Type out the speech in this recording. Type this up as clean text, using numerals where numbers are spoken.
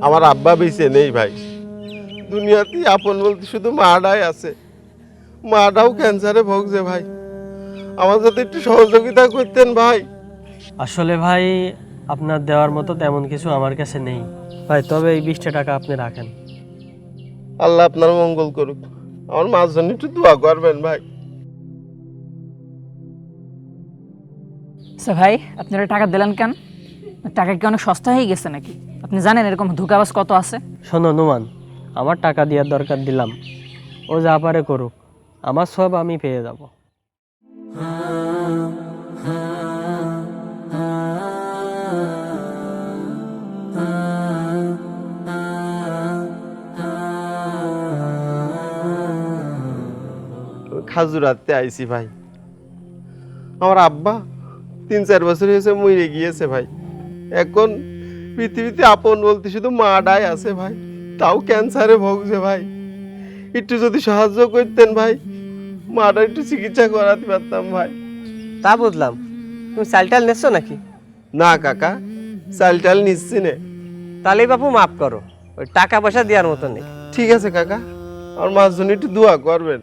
আমার আব্বা বেঁচে নেই ভাই। দুনিয়াতে আপন বলতে শুধু মাটাই আছে। মাটাও ক্যান্সারে ভুগছে ভাই। আমার সাথে একটু সহযোগিতা করতেন ভাই। আসলে ভাই আপনার দেওয়ার মতো তেমন কিছু আমার কাছে নেই ভাই, তবে এই 20টা টাকা আপনি রাখেন। আল্লাহ আপনার মঙ্গল করুক। আমার মার জন্য একটু দোয়া করবেন ভাই। আচ্ছা ভাই, আপনারা টাকা দিলেন কেন? টাকা কি অনেক সস্তা হয়ে গেছে নাকি? আপনি জানেন এরকম ধোঁকাবাজ কত আছে? শোনো নুমান, আমার টাকা দেওয়ার দরকার দিলাম, ও যা পারে করুক, আমার সব আমি পেয়ে যাব। খাজুরাতে আইছি ভাই। আমার আব্বা 3-4 বছর হয়েছে মরে গিয়েছে ভাই। এখন পৃথিবীতে আপন বলতে শুধু মাটাই আছে ভাই। তাও ক্যান্সারে ভুগছে ভাই। একটু যদি সাহায্য করতেন ভাই, মাটা একটু চিকিৎসা করাতে পারতাম ভাই। তা বুঝলাম, তুমি চালটাল নিচ্ছ নাকি? না কাকা, চাল টাল নিচ্ছি না। তাহলে বাপু মাফ করো, ওই টাকা পয়সা দেওয়ার মতো নেই। ঠিক আছে কাকা, আমার মার জন্য একটু দোয়া করবেন।